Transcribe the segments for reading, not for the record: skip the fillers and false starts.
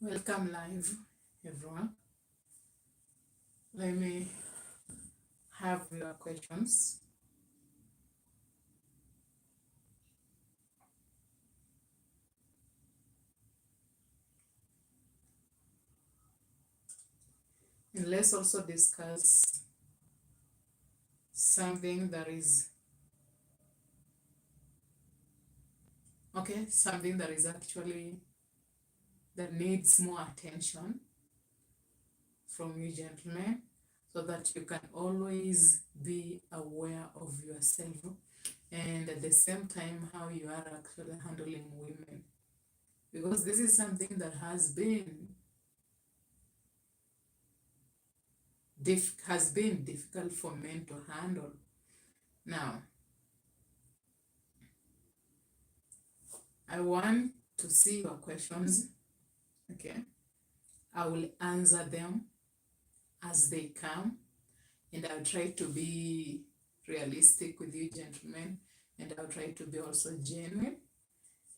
Welcome live, everyone. Let me have your questions. And let's also discuss something that is, something that is actually, that needs more attention from you gentlemen, so that you can always be aware of yourself and at the same time how you are actually handling women. Because this is something that has been difficult for men to handle. Now, I want to see your questions, okay? I will answer them as they come, and I'll try to be realistic with you, gentlemen, and I'll try to be also genuine.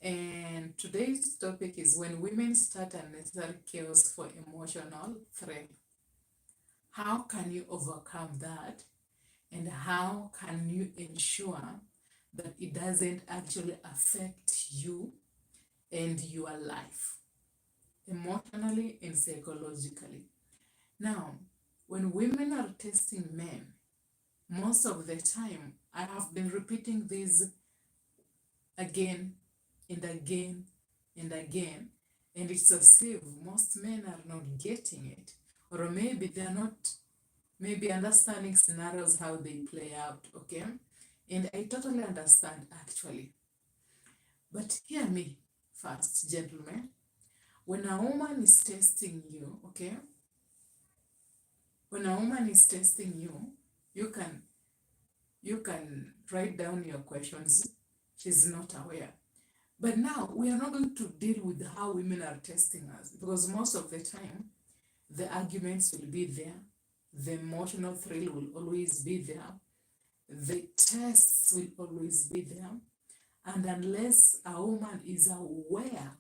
And today's topic is when women start unnecessary chaos for emotional threat. How can you overcome that? And how can you ensure that it doesn't actually affect you and your life, emotionally and psychologically? Now, when women are testing men, most of the time, I have been repeating this again and again and again, and it's as if most men are not getting it, or maybe they're not maybe understanding scenarios how they play out, okay? And I totally understand actually. But hear me first, gentlemen. When a woman is testing you, okay? When a woman is testing you, you can write down your questions. She's not aware. But now we are not going to deal with how women are testing us, because most of the time the arguments will be there, the emotional thrill will always be there, the tests will always be there. And unless a woman is aware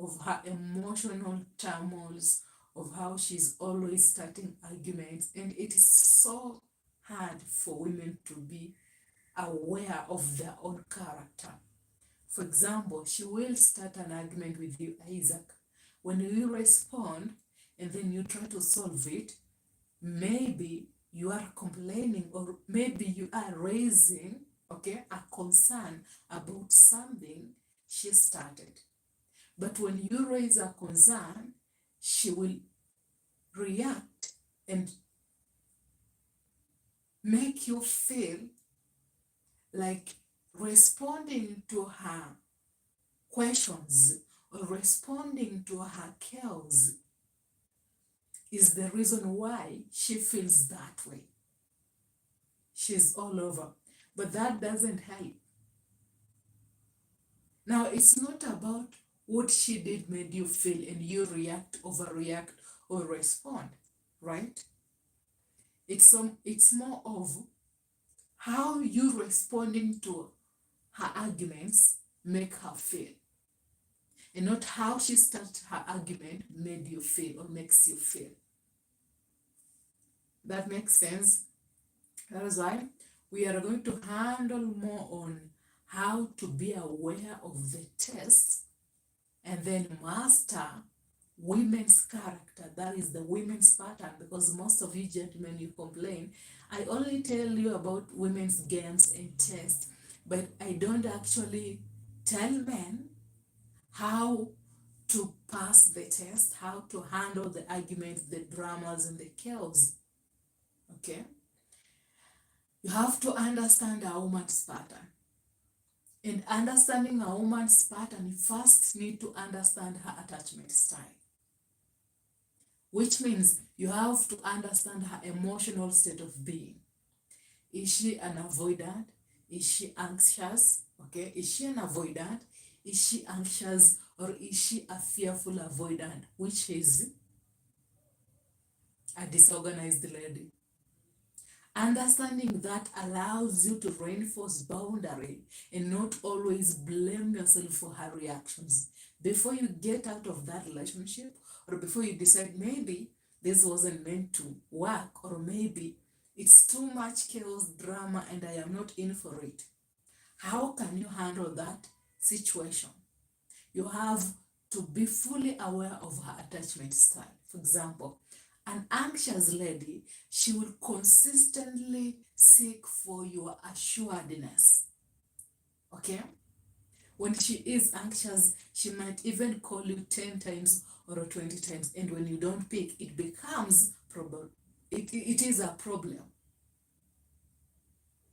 of her emotional turmoils, of how she's always starting arguments, and it is so hard for women to be aware of their own character. For example, she will start an argument with you, Isaac. When you respond and then you try to solve it, maybe you are complaining, or maybe you are raising, a concern about something she started. But when you raise a concern, she will react and make you feel like responding to her questions or responding to her chaos is the reason why she feels that way. She's all over. But that doesn't help. Now, it's not about what she did made you feel and you react, overreact, or respond, right? It's more of how you responding to her arguments make her feel, and not how she started her argument made you feel or makes you feel. That makes sense? That is why we are going to handle more on how to be aware of the test and then master women's character. That is the women's pattern, because most of you gentlemen, you complain. I only tell you about women's games and tests, but I don't actually tell men how to pass the test, how to handle the arguments, the dramas, and the chaos. Okay? You have to understand a woman's pattern. And understanding a woman's pattern, you first need to understand her attachment style. Which means you have to understand her emotional state of being. Is she an avoidant? Is she anxious? Okay, is she an avoidant? Is she anxious, or is she a fearful avoidant, which is a disorganized lady? Understanding that allows you to reinforce boundary and not always blame yourself for her reactions. Before you get out of that relationship, or before you decide maybe this wasn't meant to work, or maybe it's too much chaos, drama, and I am not in for it. How can you handle that situation? You have to be fully aware of her attachment style. For example, an anxious lady, she will consistently seek for your assuredness. Okay? When she is anxious, she might even call you 10 times or 20 times, and when you don't pick, it becomes problem. It is a problem.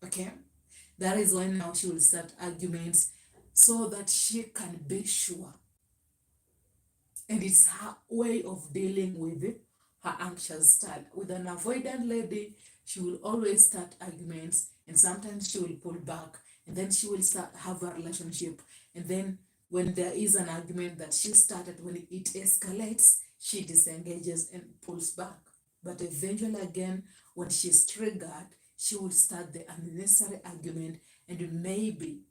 Okay? That is why now she will start arguments so that she can be sure. And it's her way of dealing with her anxious style. With an avoidant lady, she will always start arguments, and sometimes she will pull back, and then she will start have a relationship, and then when there is an argument that she started, when it escalates, she disengages and pulls back. But eventually again, when she's triggered, she will start the unnecessary argument, and maybe,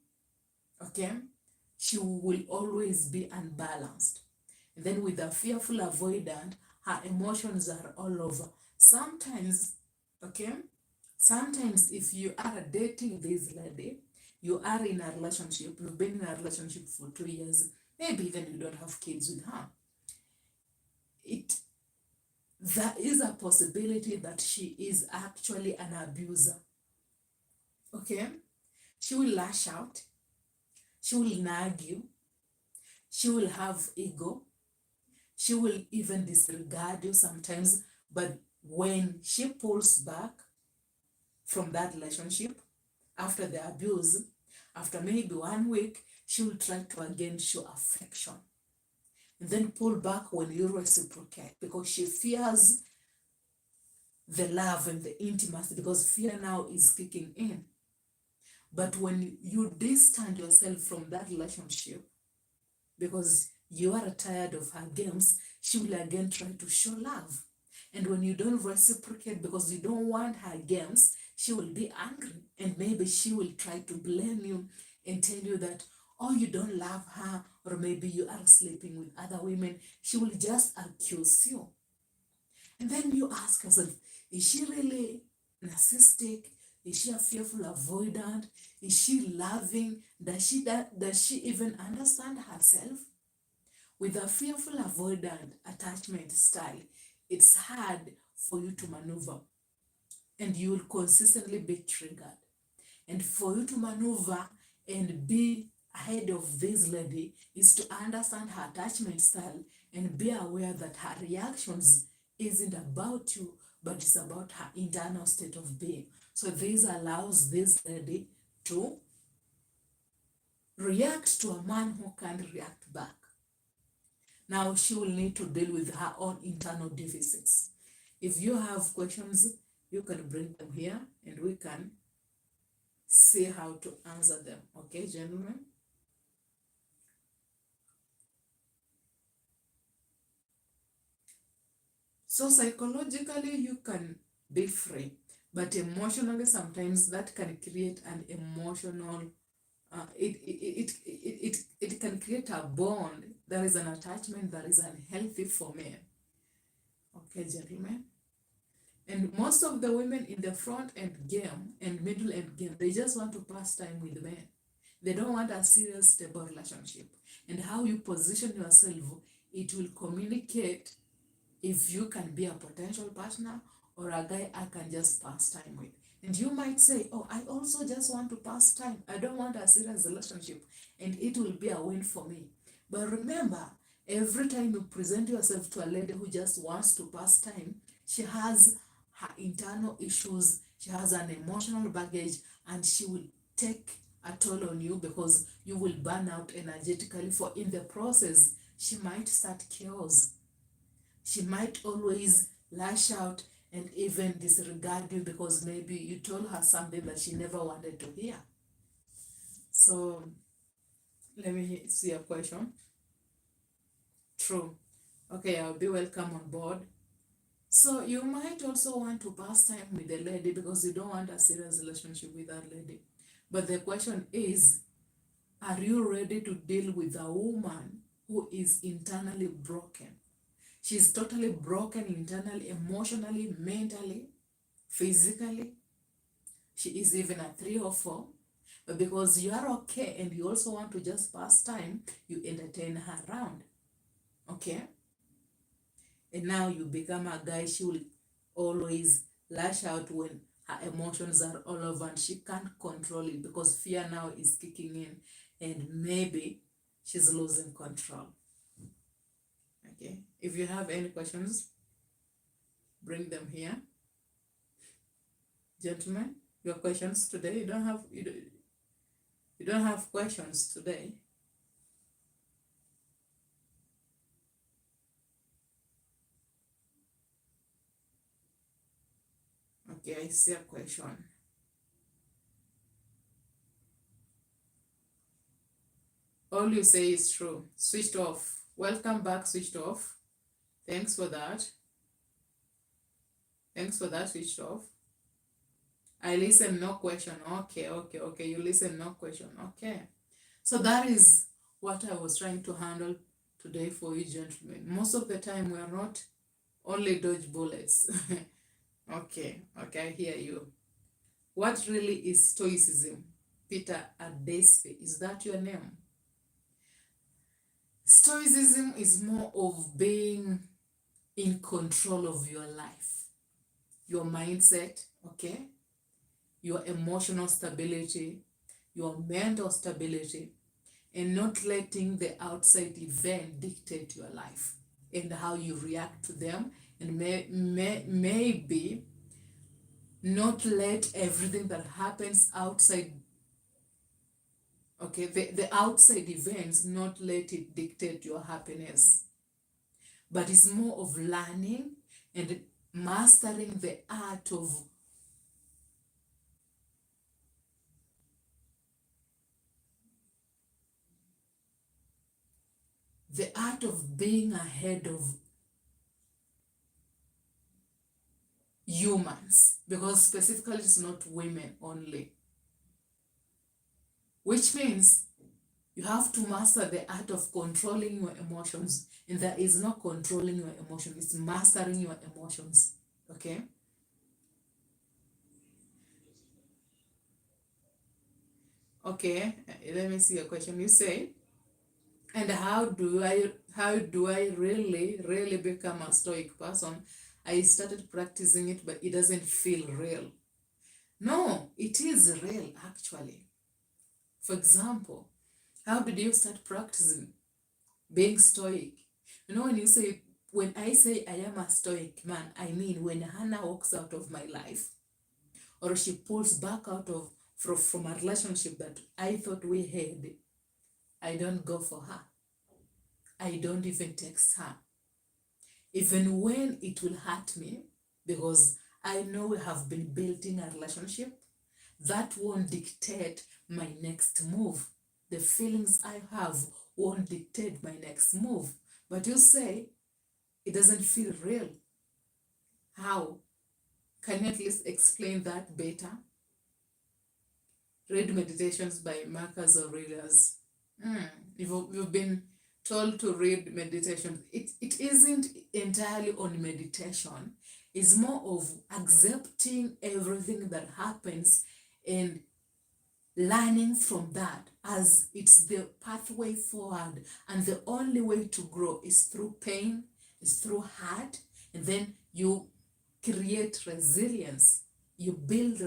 okay, she will always be unbalanced. And then with a fearful avoidant, her emotions are all over. Sometimes, okay, sometimes if you are dating this lady, you are in a relationship, you've been in a relationship for 2 years, maybe even you don't have kids with her. There is a possibility that she is actually an abuser. Okay? She will lash out, she will nag you, she will have ego, she will even disregard you sometimes, but when she pulls back from that relationship after the abuse, after maybe 1 week, she will try to again show affection and then pull back when you reciprocate, because she fears the love and the intimacy, because fear now is kicking in. But when you distance yourself from that relationship because you are tired of her games, she will again try to show love. And when you don't reciprocate because you don't want her games, she will be angry, and maybe she will try to blame you and tell you that, oh, you don't love her, or maybe you are sleeping with other women. She will just accuse you. And then you ask yourself, is she really narcissistic? Is she a fearful avoidant? Is she loving? Does she even understand herself? With a fearful avoidant attachment style, it's hard for you to maneuver, and you will consistently be triggered. And for you to maneuver and be ahead of this lady is to understand her attachment style and be aware that her reactions isn't about you, but it's about her internal state of being. So this allows this lady to react to a man who can't react back. Now she will need to deal with her own internal deficits. If you have questions, you can bring them here and we can see how to answer them. Okay, gentlemen? So psychologically, you can be free, but emotionally, sometimes that can create an emotional, it can create a bond. There is an attachment that is unhealthy for men. Okay, gentlemen? And most of the women in the front end game and middle end game, they just want to pass time with men. They don't want a serious, stable relationship. And how you position yourself, it will communicate if you can be a potential partner or a guy I can just pass time with. And you might say, oh, I also just want to pass time. I don't want a serious relationship. And it will be a win for me. But remember, every time you present yourself to a lady who just wants to pass time, she has her internal issues, she has an emotional baggage, and she will take a toll on you because you will burn out energetically. For in the process, she might start chaos. She might always lash out and even disregard you because maybe you told her something that she never wanted to hear. So let me see a question. True. Okay, I'll be welcome on board. So you might also want to pass time with the lady because you don't want a serious relationship with that lady. But the question is, are you ready to deal with a woman who is internally broken? She's totally broken internally, emotionally, mentally, physically. She is even a 3 or 4. But because you are okay and you also want to just pass time, you entertain her around. Okay? And now you become a guy she will always lash out when her emotions are all over and she can't control it because fear now is kicking in and maybe she's losing control. Okay? If you have any questions, bring them here. Gentlemen, your questions today. You don't have questions today. Okay, I see a question. All you say is true. Switched off. Welcome back, switched off. Thanks for that. Thanks for that, switched off. I listen, no question. Okay. You listen, no question. Okay. So that is what I was trying to handle today for you gentlemen. Most of the time we are not only dodge bullets. Okay, I hear you. What really is Stoicism? Peter Adespe, is that your name? Stoicism is more of being in control of your life, your mindset, okay? Your emotional stability, your mental stability, and not letting the outside event dictate your life and how you react to them, and maybe not let everything that happens outside, okay, the outside events, not let it dictate your happiness, but it's more of learning and mastering the art of being ahead of humans, because specifically it's not women only, which means you have to master the art of controlling your emotions. And there is no controlling your emotions, it's mastering your emotions. Okay? Okay, let me see your question. You say, and how do I really become a stoic person? I started practicing it, but it doesn't feel real. No, it is real actually. For example, how did you start practicing being stoic? You know, when I say I am a stoic man, I mean when Hannah walks out of my life, or she pulls back out of from a relationship that I thought we had, I don't go for her. I don't even text her. Even when it will hurt me, because I know we have been building a relationship, that won't dictate my next move. The feelings I have won't dictate my next move. But you say it doesn't feel real. How? Can you at least explain that better? Read meditations by Marcus Aurelius. You've been told to read meditation. It isn't entirely on meditation. It's more of accepting everything that happens and learning from that, as it's the pathway forward. And the only way to grow is through pain, is through hurt, and then you create resilience. You build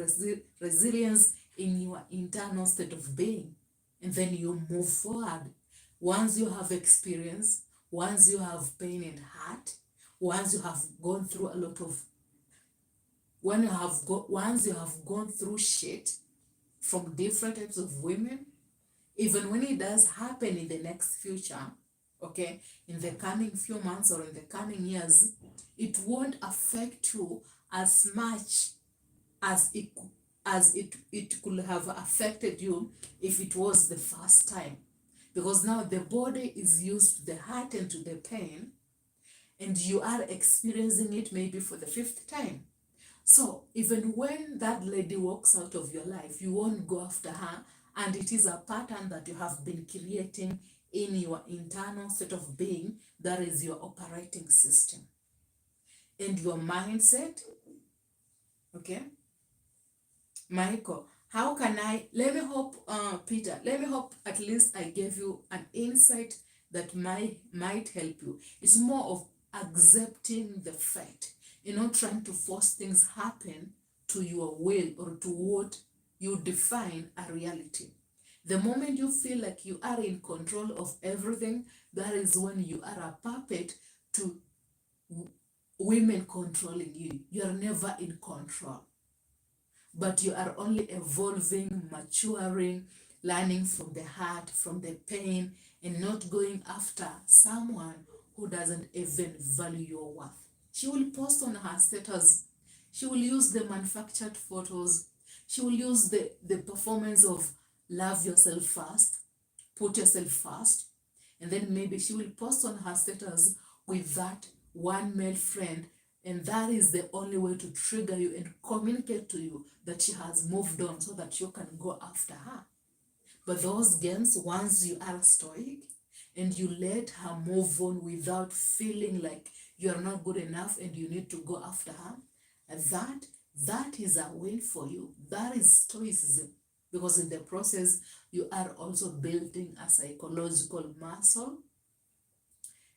resilience in your internal state of being, and then you move forward. Once you have experience, once you have pain and hurt, once you have gone through a lot of, once you have gone through shit from different types of women, even when it does happen in the next future, okay, in the coming few months or in the coming years, it won't affect you as much as it could have affected you if it was the first time. Because now the body is used to the hurt and to the pain, and you are experiencing it maybe for the 5th time. So even when that lady walks out of your life, you won't go after her, and it is a pattern that you have been creating in your internal state of being, that is your operating system. And your mindset, okay? Michael, how can I, let me hope, Peter, let me hope at least I gave you an insight that might help you. It's more of accepting the fact, not trying to force things happen to your will or to what you define a reality. The moment you feel like you are in control of everything, that is when you are a puppet to women controlling you. You are never in control, but you are only evolving, maturing, learning from the heart, from the pain, and not going after someone who doesn't even value your worth. She will post on her status. She will use the manufactured photos. She will use the performance of love yourself first, put yourself first, and then maybe she will post on her status with that one male friend, and that is the only way to trigger you and communicate to you that she has moved on so that you can go after her. But those games, once you are stoic and you let her move on without feeling like you are not good enough and you need to go after her, that is a win for you. That is stoicism. Because in the process, you are also building a psychological muscle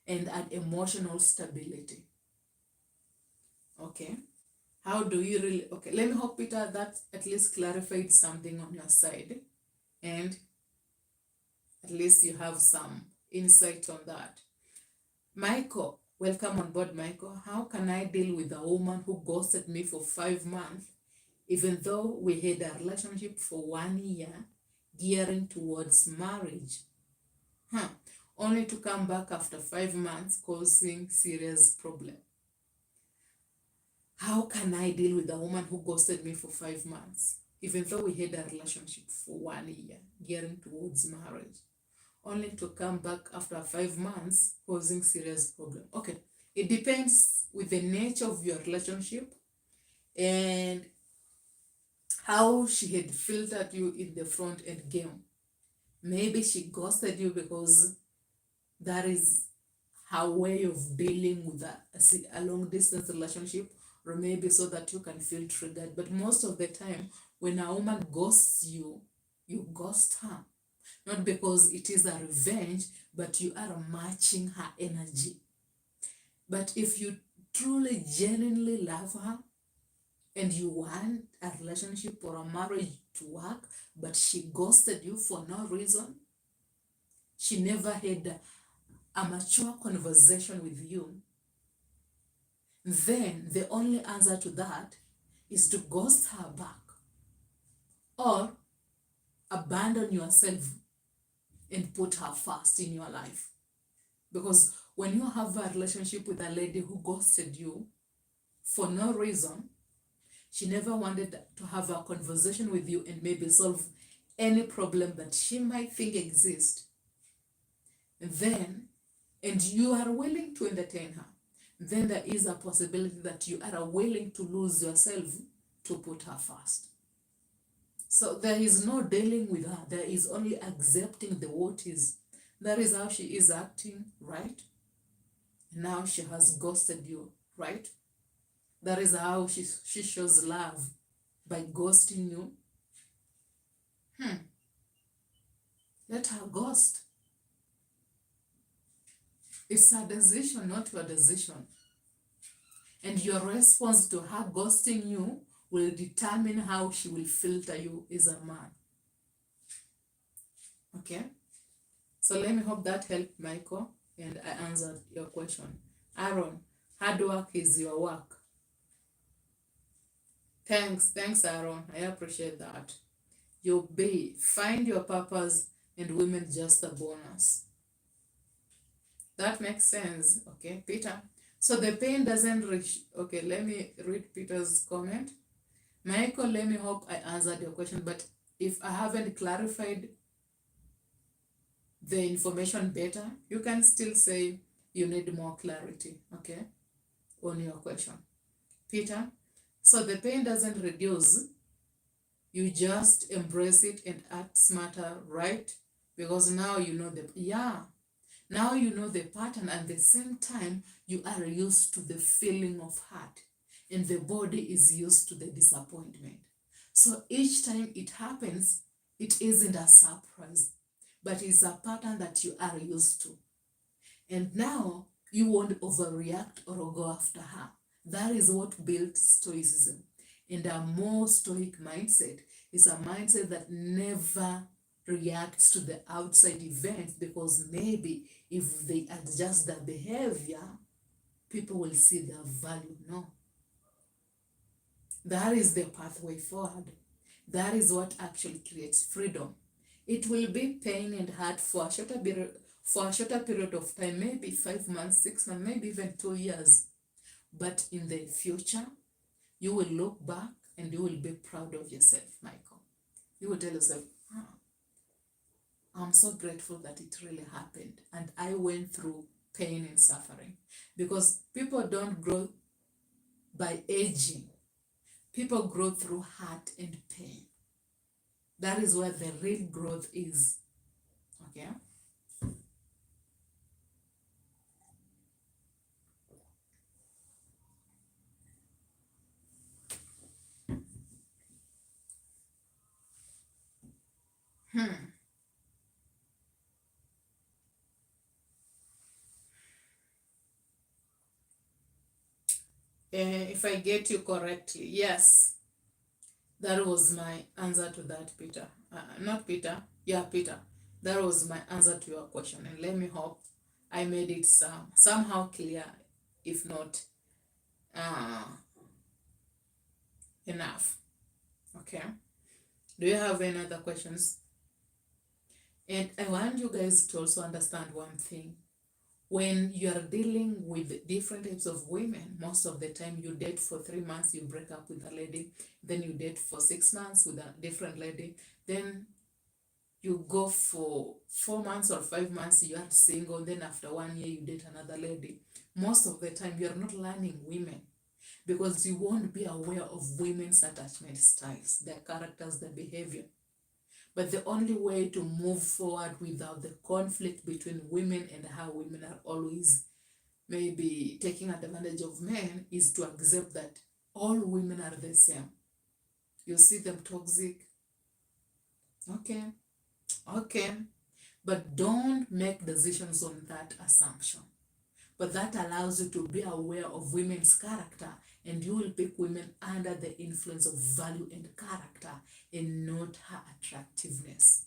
and an emotional stability. Okay? How do you really... Okay, let me hope, Peter, that at least clarified something on your side. And at least you have some insight on that. Michael, welcome on board, Michael. How can I deal with a woman who ghosted me for 5 months, even though we had a relationship for 1 year, gearing towards marriage? Only to come back after 5 months, causing serious problem. How can I deal with a woman who ghosted me for 5 months, even though we had a relationship for 1 year, gearing towards marriage, only to come back after 5 months, causing serious problem? Okay, it depends with the nature of your relationship and how she had filtered you in the front end game. Maybe she ghosted you because that is her way of dealing with a long distance relationship, or maybe so that you can feel triggered. But most of the time, when a woman ghosts you, you ghost her. Not because it is a revenge, but you are matching her energy. But if you truly, genuinely love her, and you want a relationship or a marriage to work, but she ghosted you for no reason, she never had a mature conversation with you, then the only answer to that is to ghost her back or abandon yourself and put her first in your life. Because when you have a relationship with a lady who ghosted you for no reason, she never wanted to have a conversation with you and maybe solve any problem that she might think exists, then, and you are willing to entertain her, then there is a possibility that you are willing to lose yourself to put her first. So there is no dealing with her. There is only accepting the what is. That is how she is acting, right? Now she has ghosted you, right? That is how she shows love, by ghosting you. Let her ghost. It's her decision, not your decision. And your response to her ghosting you will determine how she will filter you as a man. Okay? So let me hope that helped, Michael, and I answered your question. Aaron, hard work is your work. Thanks, Aaron. I appreciate that. You be, find your purpose, and women just a bonus. That makes sense. Okay, Peter. So the pain doesn't reach. Okay, let me read Peter's comment. Michael, let me hope I answered your question, but if I haven't clarified the information better, you can still say you need more clarity, okay, on your question. Peter, so the pain doesn't reduce, you just embrace it and act smarter, right? because now you know now you know the pattern, and at the same time you are used to the feeling of hurt, and the body is used to the disappointment. So each time it happens, it isn't a surprise, but it's a pattern that you are used to. And now you won't overreact or go after her. That is what built Stoicism. And a more stoic mindset is a mindset that never reacts to the outside events, because maybe if they adjust their behavior, people will see their value. No. That is the pathway forward. That is what actually creates freedom. It will be pain and hurt for a shorter period of time, maybe 5 months, 6 months, maybe even 2 years. But in the future, you will look back and you will be proud of yourself, Michael. You will tell yourself, I'm so grateful that it really happened and I went through pain and suffering. Because people don't grow by aging. People grow through hurt and pain. That is where the real growth is. Okay? If I get you correctly, yes, that was my answer to that, Peter. Not Peter. Yeah, Peter. That was my answer to your question. And let me hope I made it somehow clear, if not enough. Okay. Do you have any other questions? And I want you guys to also understand one thing. When you are dealing with different types of women, most of the time you date for 3 months, you break up with a lady, then you date for 6 months with a different lady, then you go for 4 months or 5 months, you are single, then after 1 year you date another lady. Most of the time you are not learning women, because you won't be aware of women's attachment styles, their characters, their behavior. But the only way to move forward without the conflict between women and how women are always maybe taking advantage of men is to accept that all women are the same. You see them toxic. Okay. But don't make decisions on that assumption. But that allows you to be aware of women's character, and you will pick women under the influence of value and character and not her attractiveness.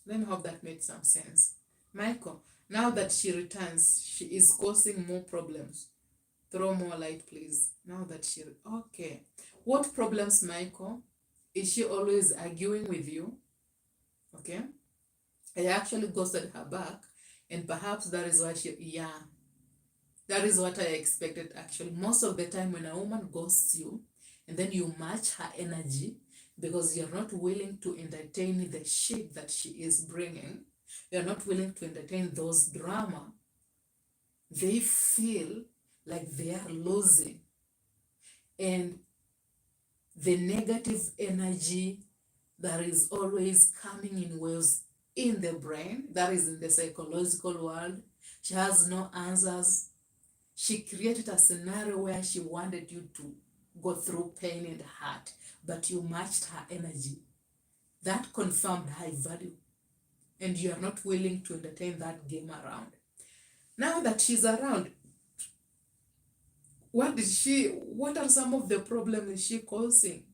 Let me hope that made some sense. Michael, now that she returns, she is causing more problems. Throw more light, please. Now that okay. What problems, Michael? Is she always arguing with you? Okay. I actually ghosted her back, and perhaps that is why that is what I expected actually. Most of the time when a woman ghosts you and then you match her energy because you're not willing to entertain the shit that she is bringing, you're not willing to entertain those drama, they feel like they are losing. And the negative energy that is always coming in waves in the brain, that is in the psychological world, she has no answers. She created a scenario where she wanted you to go through pain and hurt, but you matched her energy. That confirmed high value, and you are not willing to entertain that game around. Now that she's around, what are some of the problems she causing?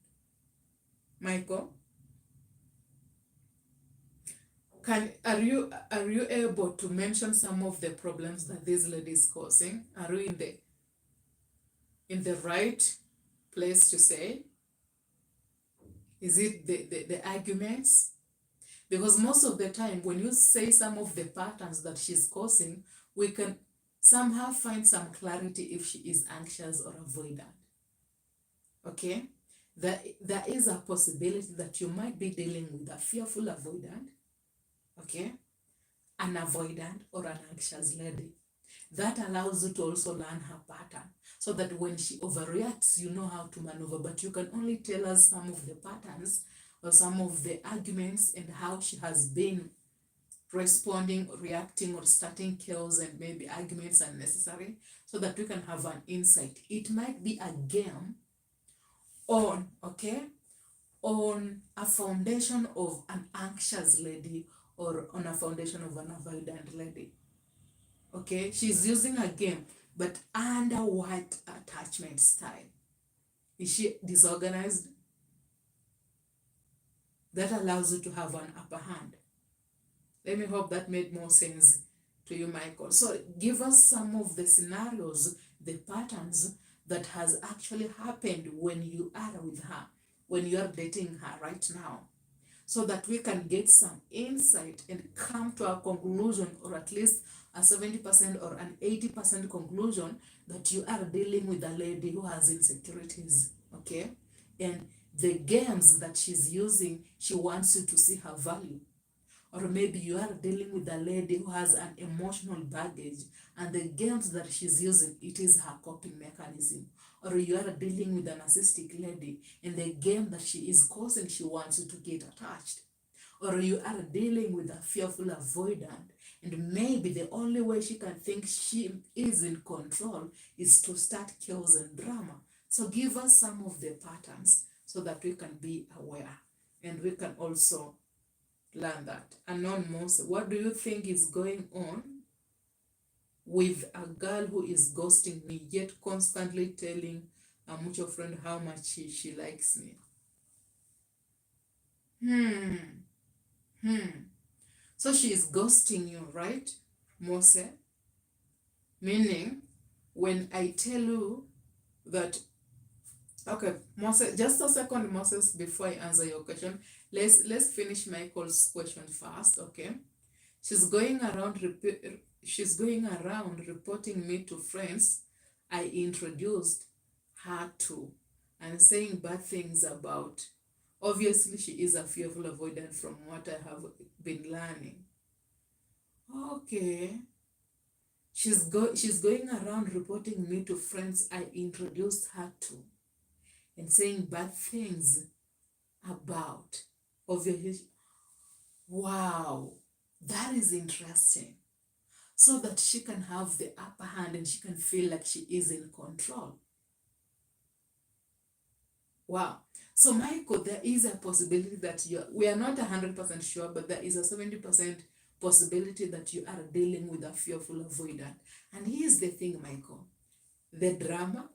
Michael, are you able to mention some of the problems that this lady is causing? Are you in the right place to say? Is it the arguments? Because most of the time when you say some of the patterns that she's causing, we can somehow find some clarity if she is anxious or avoidant. Okay? There is a possibility that you might be dealing with a fearful avoidant, okay, an avoidant or an anxious lady. That allows you to also learn her pattern, so that when she overreacts, you know how to maneuver. But you can only tell us some of the patterns or some of the arguments and how she has been responding, reacting, or starting chaos and maybe arguments unnecessary, so that we can have an insight. It might be a game on, okay, on a foundation of an anxious lady or on a foundation of an avoidant lady. Okay, she's using a game, but under what attachment style? Is she disorganized? That allows you to have an upper hand. Let me hope that made more sense to you, Michael. So give us some of the scenarios, the patterns that has actually happened when you are with her, when you are dating her right now, so that we can get some insight and come to a conclusion, or at least a 70% or an 80% conclusion, that you are dealing with a lady who has insecurities, okay? And the games that she's using, she wants you to see her value. Or maybe you are dealing with a lady who has an emotional baggage, and the games that she's using, it is her coping mechanism. Or you are dealing with a narcissistic lady, and the game that she is causing, she wants you to get attached. Or you are dealing with a fearful avoidant, and maybe the only way she can think she is in control is to start chaos and drama. So give us some of the patterns so that we can be aware, and we can also learn that. Unknown Mose, what do you think is going on with a girl who is ghosting me, yet constantly telling a mutual friend how much she likes me? So she is ghosting you, right, Mose? Meaning, when I tell you that, okay, Moses, just a second, Moses, before I answer your question, let's finish Michael's question first, okay? She's going around reporting me to friends I introduced her to, and saying bad things about. Obviously, she is a fearful avoidant from what I have been learning. Okay. She's going around reporting me to friends I introduced her to, and saying bad things about. Obviously, wow, that is interesting. So that she can have the upper hand and she can feel like she is in control. Wow. So Michael, there is a possibility that we are not 100% sure, but there is a 70% possibility that you are dealing with a fearful avoidant. And here's the thing, Michael. The drama,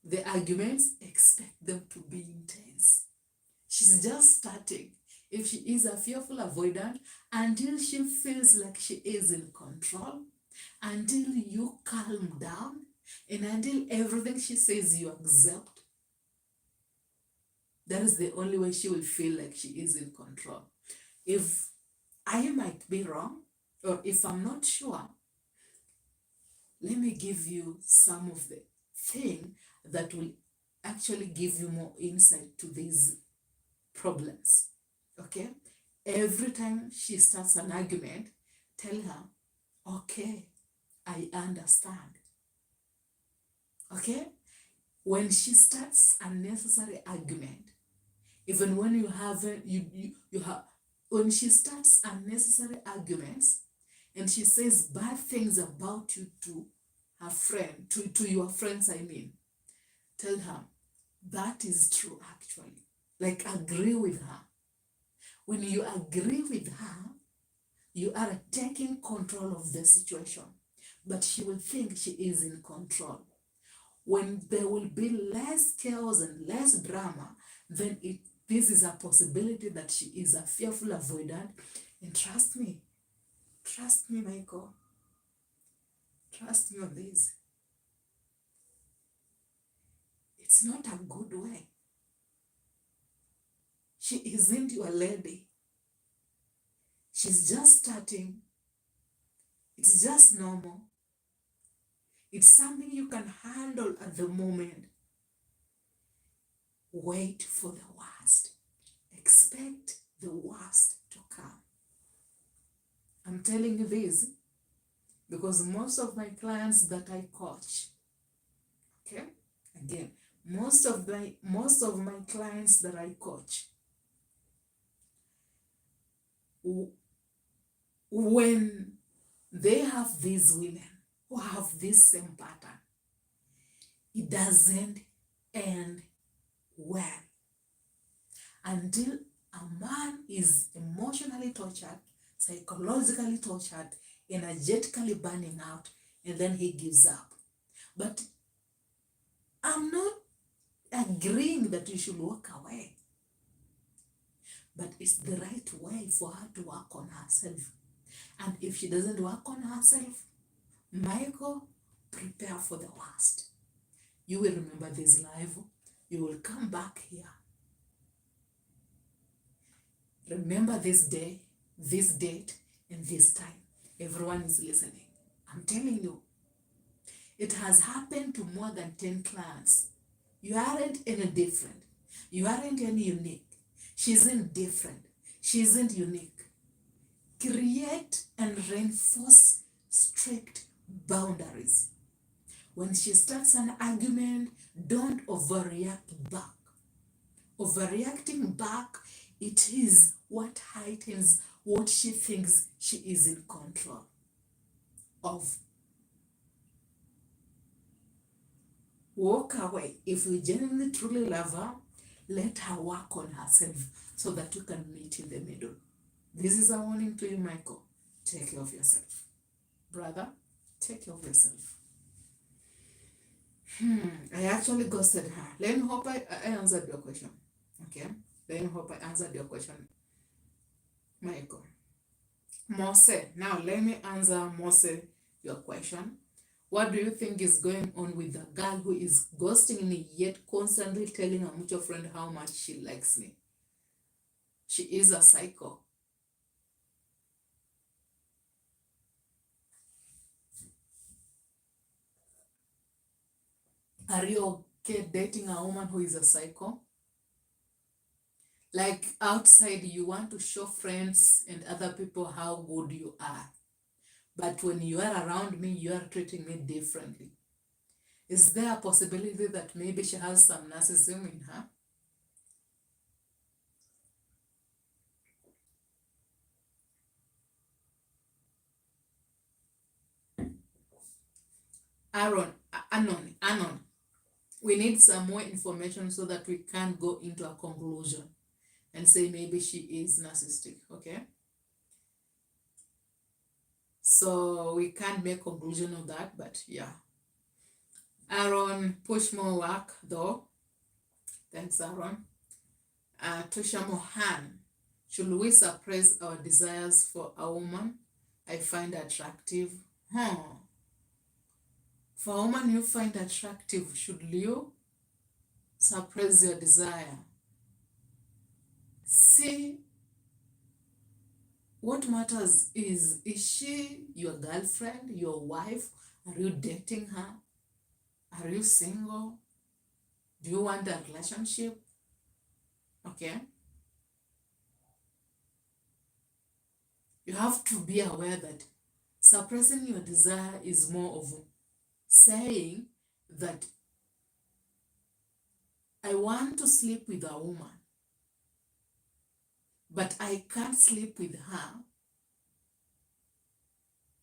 the arguments, expect them to be intense. She's just starting. If she is a fearful avoidant, until she feels like she is in control, until you calm down, and until everything she says you accept, that is the only way she will feel like she is in control. If I might be wrong, or if I'm not sure, let me give you some of the thing that will actually give you more insight to these problems. Okay? Every time she starts an argument, tell her, okay, I understand. Okay? When she starts unnecessary argument, even when you haven't, you have, when she starts unnecessary arguments and she says bad things about you to her friend, to your friends, I mean, tell her, that is true actually. Like, agree with her. When you agree with her, you are taking control of the situation, but she will think she is in control. When there will be less chaos and less drama, then this is a possibility that she is a fearful avoidant. And trust me, Michael, trust me on this. It's not a good way. She isn't your lady. She's just starting. It's just normal. It's something you can handle at the moment. Wait for the worst. Expect the worst to come. I'm telling you this because most of my clients that I coach, okay, again, most of my clients that I coach, when they have these women who have this same pattern, it doesn't end well until a man is emotionally tortured, psychologically tortured, energetically burning out, and then he gives up. But I'm not agreeing that you should walk away, but it's the right way for her to work on herself. And if she doesn't work on herself, Michael, prepare for the worst. You will remember this live. You will come back here. Remember this day, this date, and this time. Everyone is listening. I'm telling you, it has happened to more than 10 clients. You aren't any different. You aren't any unique. She isn't different. She isn't unique. Create and reinforce strict boundaries. When she starts an argument, don't overreact back. Overreacting back, it is what heightens what she thinks she is in control of. Walk away. If you genuinely truly love her, let her work on herself so that you can meet in the middle. This is a warning to you, Michael. Take care of yourself. Brother, take care of yourself. I actually ghosted her. Let me hope I answered your question. Okay? Let me hope I answered your question, Michael. Mose. Now, let me answer Mose your question. What do you think is going on with the girl who is ghosting me yet constantly telling her mutual friend how much she likes me? She is a psycho. Are you okay dating a woman who is a psycho? Like outside, you want to show friends and other people how good you are. But when you are around me, you are treating me differently. Is there a possibility that maybe she has some narcissism in her? Anon, we need some more information so that we can go into a conclusion and say maybe she is narcissistic, okay? So we can't make conclusion of that, but yeah. Aaron, push more work though. Thanks, Aaron. Tusha Mohan, should we suppress our desires for a woman I find attractive? For a woman you find attractive, should you suppress your desire? See, what matters is she your girlfriend, your wife? Are you dating her? Are you single? Do you want a relationship? Okay. You have to be aware that suppressing your desire is more of saying that I want to sleep with a woman, but I can't sleep with her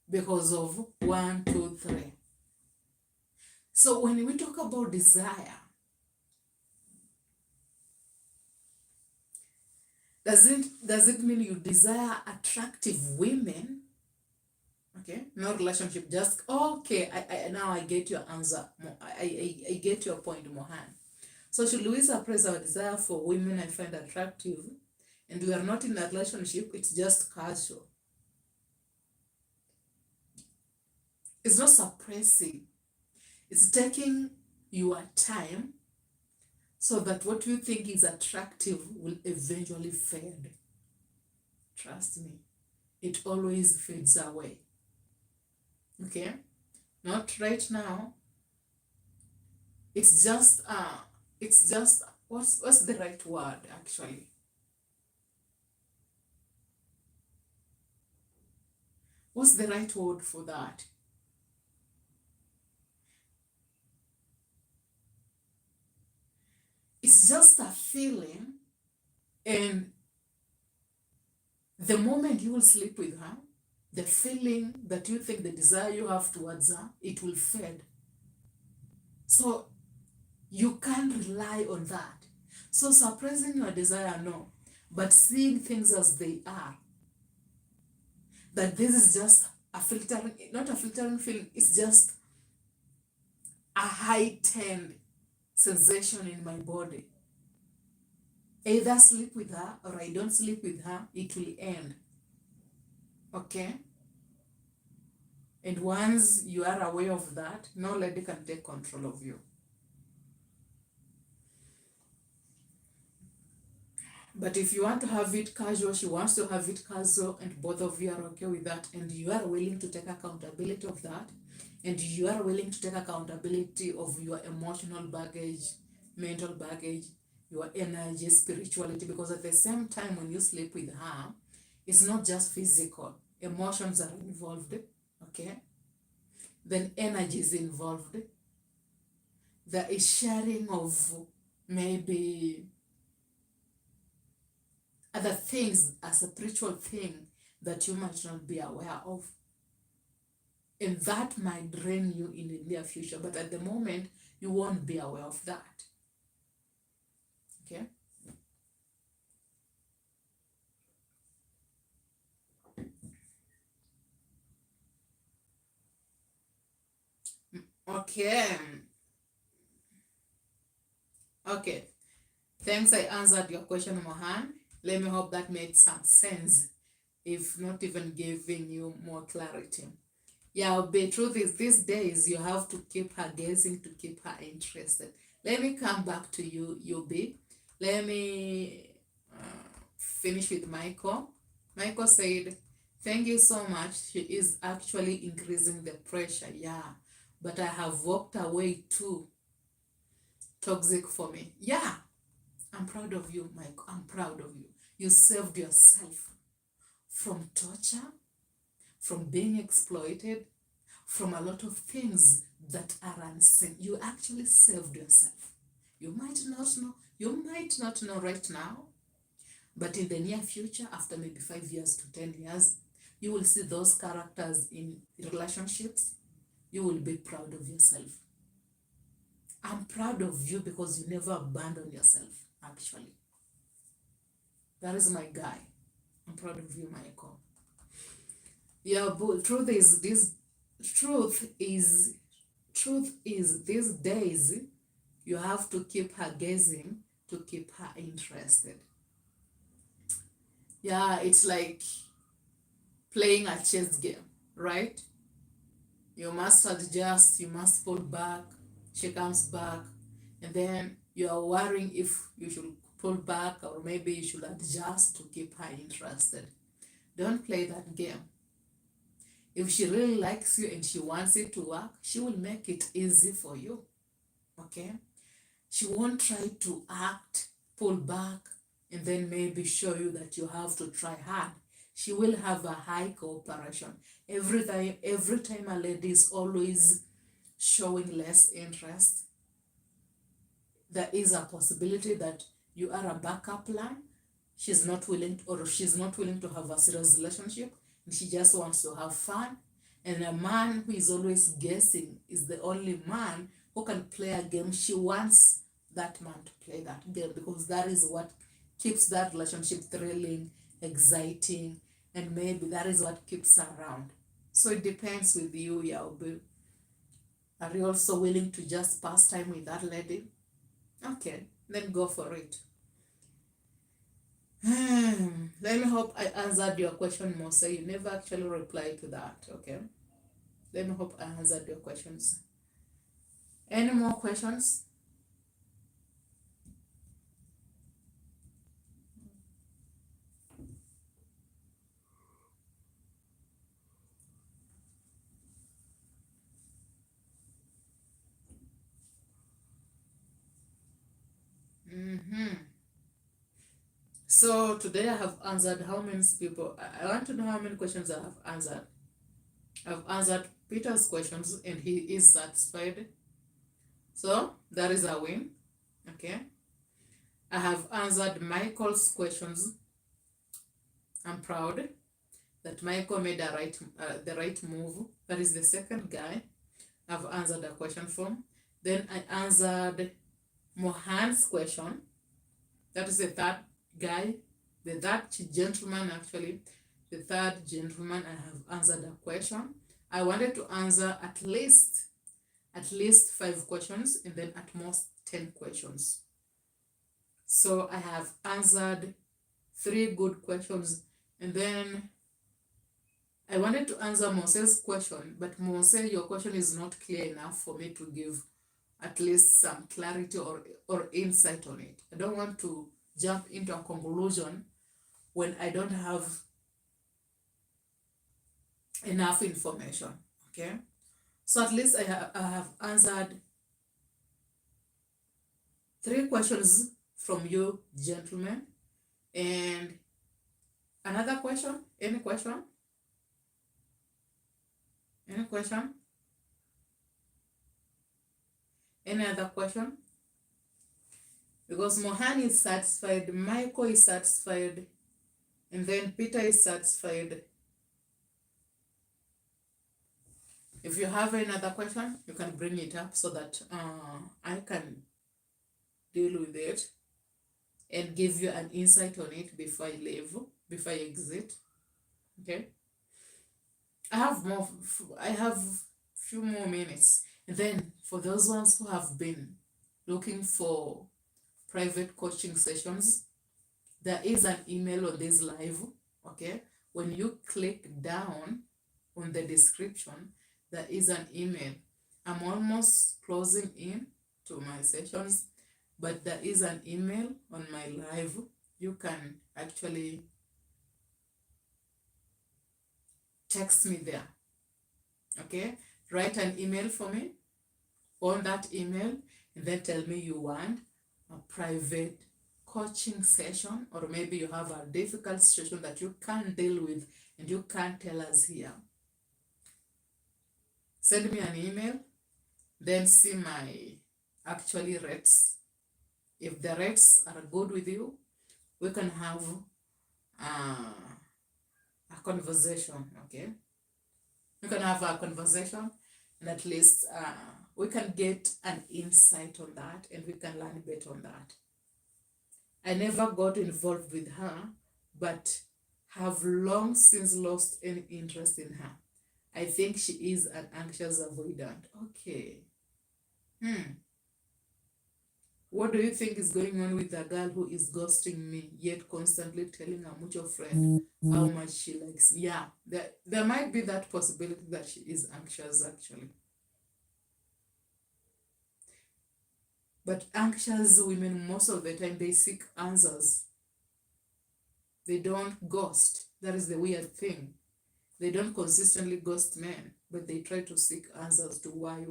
because of 1, 2, 3. So when we talk about desire, does it mean you desire attractive women? Okay, no relationship, just okay. I now I get your answer. I get your point, Mohan. So should we suppress our desire for women I find attractive, and we are not in a relationship? It's just casual. It's not suppressing. It's taking your time so that what you think is attractive will eventually fade. Trust me, it always fades away. Okay? Not right now. It's just what's the right word actually? What's the right word for that? It's just a feeling, and The moment you will sleep with her, the feeling that you think, the desire you have towards her, it will fade. So you can't rely on that. So suppressing your desire, no. But seeing things as they are. That this is just a filtering, not a filtering feeling, it's just a heightened sensation in my body. Either sleep with her or I don't sleep with her, it will end. Okay? And once you are aware of that, no lady can take control of you. But if you want to have it casual, she wants to have it casual, and both of you are okay with that, and you are willing to take accountability of that, and you are willing to take accountability of your emotional baggage, mental baggage, your energy, spirituality, because at the same time when you sleep with her, it's not just physical, emotions are involved, okay? Then energy is involved. There is sharing of maybe other things, a spiritual thing that you might not be aware of. And that might drain you in the near future, but at the moment, you won't be aware of that. Okay? Okay. Okay. Thanks, I answered your question, Mohan. Let me hope that made some sense, if not even giving you more clarity. Yeah, the truth is, these days you have to keep her guessing to keep her interested. Let me come back to you, Yubi. Let me finish with Michael. Michael said, thank you so much. She is actually increasing the pressure. Yeah, but I have walked away too. Toxic for me. Yeah, I'm proud of you, Michael. I'm proud of you. You saved yourself from torture, from being exploited, from a lot of things that are unseen. You actually saved yourself. You might not know right now, but in the near future, after maybe 5 years to 10 years, you will see those characters in relationships. You will be proud of yourself. I'm proud of you because you never abandoned yourself, actually. That is my guy. I'm proud of you, Michael. Yeah, but truth is these days you have to keep her guessing to keep her interested. Yeah, it's like playing a chess game, right? You must adjust, you must pull back, she comes back, and then you are worrying if you should pull back or maybe you should adjust to keep her interested. Don't play that game. If she really likes you and she wants it to work, she will make it easy for you. Okay? She won't try to act, pull back, and then maybe show you that you have to try hard. She will have a high cooperation. Every time a lady is always showing less interest, there is a possibility that you are a backup plan. She's not willing to have a serious relationship, and she just wants to have fun. And a man who is always guessing is the only man who can play a game. She wants that man to play that game because that is what keeps that relationship thrilling, exciting, and maybe that is what keeps her around. So it depends with you, Yaobi. Are you also willing to just pass time with that lady? Okay, then go for it. Let me hope I answered your question, Mose. You never actually replied to that, okay? Let me hope I answered your questions. Any more questions? So today I have answered how many people? I want to know how many questions I have answered. I've answered Peter's questions and he is satisfied. So that is a win. Okay. I have answered Michael's questions I'm proud that Michael made the right move. That is the second guy I've answered a question from. Then I answered Mohan's question. That is the third guy, the third gentleman actually. The third gentleman I have answered a question. I wanted to answer at least 5 questions and then at most 10 questions. So I have answered 3 good questions, and then I wanted to answer Monse's question, but Monse, your question is not clear enough for me to give at least some clarity or insight on it. I don't want to jump into a conclusion when I don't have enough information, okay? So at least I have answered 3 questions from you, gentlemen. And another question? Any question? Any question? Any other question? Because Mohan is satisfied, Michael is satisfied, and then Peter is satisfied. If you have another question, you can bring it up so that I can deal with it and give you an insight on it before I leave, before I exit. Okay? I have few more minutes. And then for those ones who have been looking for private coaching sessions, there is an email on this live, okay? When you click down on the description, there is an email. I'm almost closing in to my sessions, but there is an email on my live. You can actually text me there, okay? Write an email for me on that email, and then tell me you want a private coaching session, or maybe you have a difficult situation that you can't deal with and you can't tell us here. Send me an email, then see my actually rates. If the rates are good with you, we can have a conversation, okay? We can have a conversation, and at least we can get an insight on that, and we can learn better on that. I never got involved with her, but have long since lost any interest in her. I think she is an anxious avoidant. Okay. What do you think is going on with a girl who is ghosting me, yet constantly telling her mutual friend how much she likes me? Yeah, there might be that possibility that she is anxious actually. But anxious women, most of the time, they seek answers. They don't ghost. That is the weird thing. They don't consistently ghost men, but they try to seek answers to why.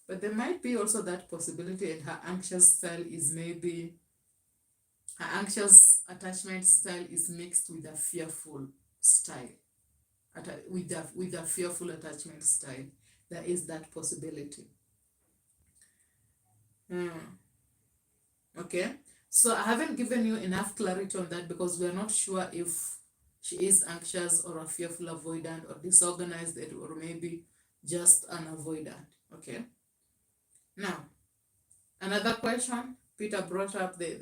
But there might be also that possibility, and her anxious attachment style is mixed with a fearful style. With a fearful attachment style. There is that possibility. Okay, so I haven't given you enough clarity on that because we're not sure if she is anxious or a fearful avoidant or disorganized or maybe just an avoidant. Okay, now another question. Peter brought up the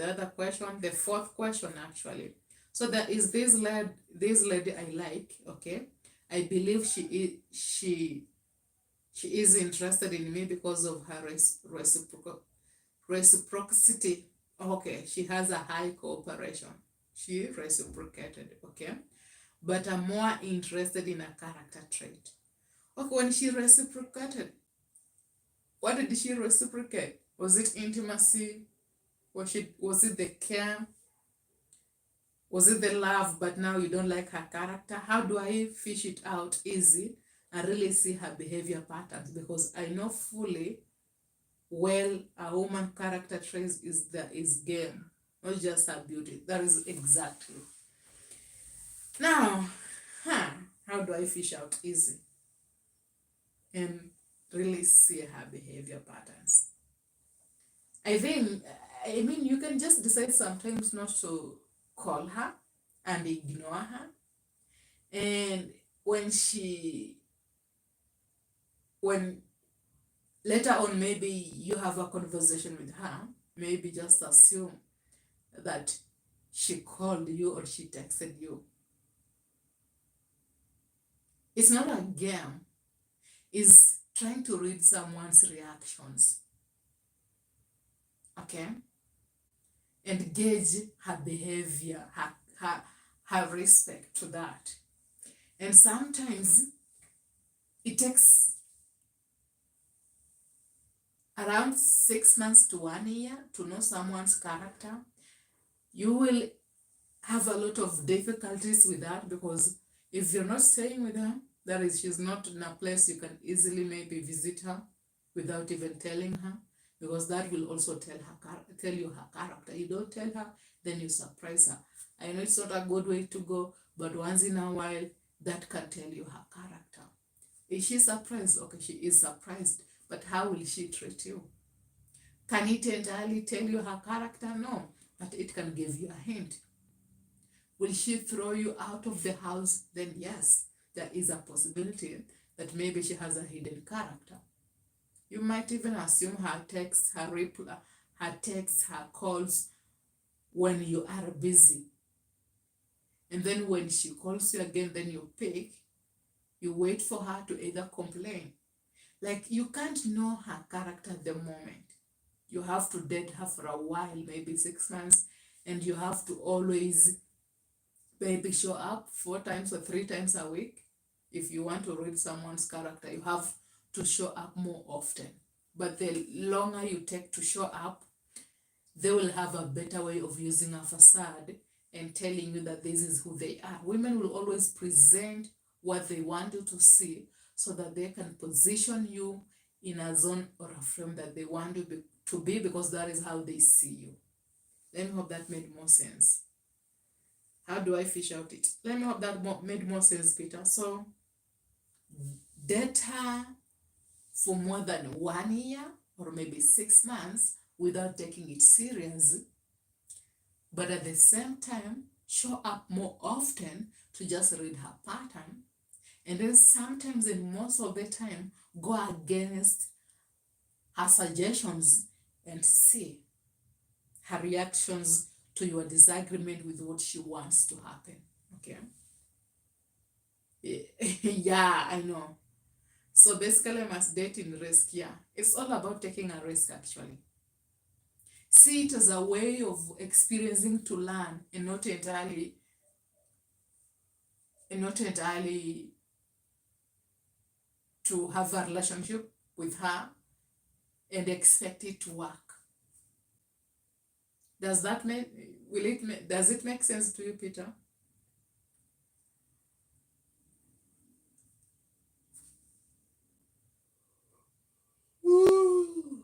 other question, the 4th question actually. So there is this lady I like, okay? I believe she is interested in me because of her reciprocity. Okay, she has a high cooperation. She reciprocated, okay? But I'm more interested in a character trait. Okay, when she reciprocated, what did she reciprocate? Was it intimacy? Was it the care? Was it the love, but now you don't like her character? How do I fish it out easy and really see her behavior patterns? Because I know fully well a woman character trait is game, not just her beauty. That is exactly. Now, how do I fish out easy and really see her behavior patterns? I mean, you can just decide sometimes not to call her and ignore her. And when later on maybe you have a conversation with her, maybe just assume that she called you or she texted you. It's not a game. It's trying to read someone's reactions. Okay? And gauge her behavior, her respect to that. And sometimes it takes around 6 months to 1 year to know someone's character. You will have a lot of difficulties with that, because if you're not staying with her, that is, she's not in a place you can easily maybe visit her without even telling her, because that will also tell you her character. You don't tell her, then you surprise her. I know it's not a good way to go, but once in a while, that can tell you her character. Is she surprised? Okay, she is surprised, but how will she treat you? Can it entirely tell you her character? No, but it can give you a hint. Will she throw you out of the house? Then yes, there is a possibility that maybe she has a hidden character. You might even assume her texts, her calls when you are busy. And then when she calls you again, then you pick, you wait for her to either complain. Like, you can't know her character at the moment. You have to date her for a while, maybe 6 months, and you have to always maybe show up 4 times or 3 times a week. If you want to read someone's character, you have to show up more often. But the longer you take to show up, they will have a better way of using a facade and telling you that this is who they are. Women will always present what they want you to see so that they can position you in a zone or a frame that they want you to be, because that is how they see you. Let me hope that made more sense. How do I fish out it? Let me hope that made more sense, Peter. So, date her for more than 1 year or maybe 6 months without taking it serious, but at the same time, show up more often to just read her pattern. And then sometimes, and most of the time, go against her suggestions and see her reactions to your disagreement with what she wants to happen. Okay? Yeah, I know. So basically, I must date in risk. Yeah, it's all about taking a risk, actually. See it as a way of experiencing to learn, and not entirely to have a relationship with her and expect it to work. Does it make sense to you, Peter? Ooh,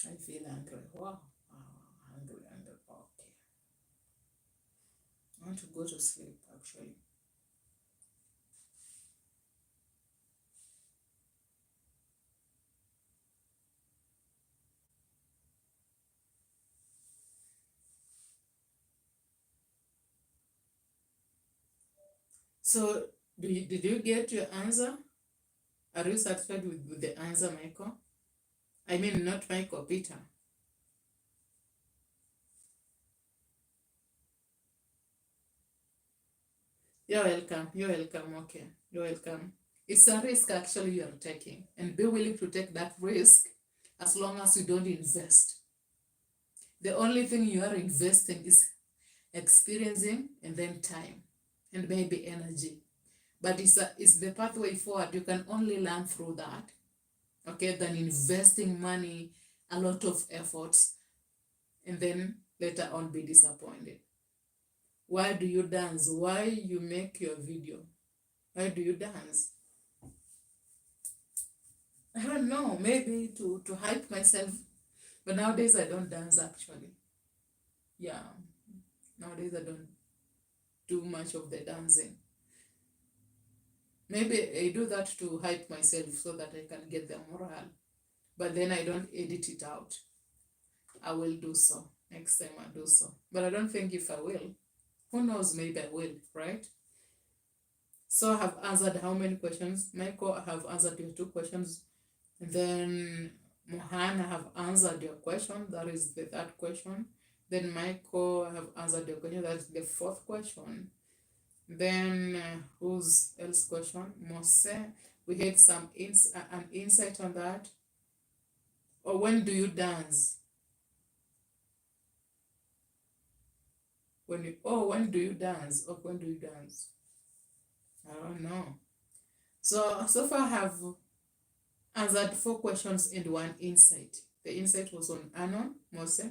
I feel hungry. Wow. Hungry. Okay. I want to go to sleep, actually. So, did you get your answer? Are you satisfied with the answer, Michael? I mean, not Michael, Peter. You're welcome. You're welcome. Okay. You're welcome. It's a risk, actually, you're taking. And be willing to take that risk as long as you don't invest. The only thing you are investing is experiencing and then time and maybe energy. But it's the pathway forward. You can only learn through that, okay, than investing money, a lot of efforts, and then later on be disappointed. Why do you dance? Why you make your video? Why do you dance? I don't know, maybe to hype myself. But nowadays I don't dance, actually. Yeah, nowadays I don't do much of the dancing. Maybe I do that to hype myself so that I can get the morale. But then I don't edit it out. I will do so. Next time I'll do so. But I don't think if I will. Who knows, maybe I will, right? So I have answered how many questions? Michael, I have answered your 2 questions. And then Mohan, I have answered your question. That is the 3rd question. Then Michael, I have answered your question. That's the 4th question. Then whose else question? Mose, we had some an insight on that. Or when do you dance? When do you dance? Or when do you dance? I don't know. So far I have answered 4 questions and 1 insight. The insight was on Anon Mose.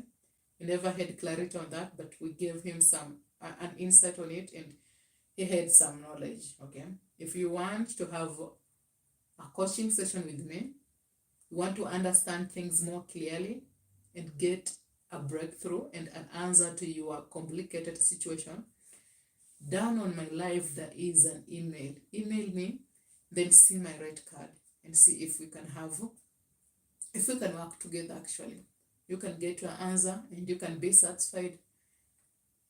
We never had clarity on that, but we gave him an insight on it, and he had some knowledge. Okay. If you want to have a coaching session with me, you want to understand things more clearly and get a breakthrough and an answer to your complicated situation, down on my live there is an email. Email me, then see my red card and see if we can work together. Actually, you can get your answer and you can be satisfied,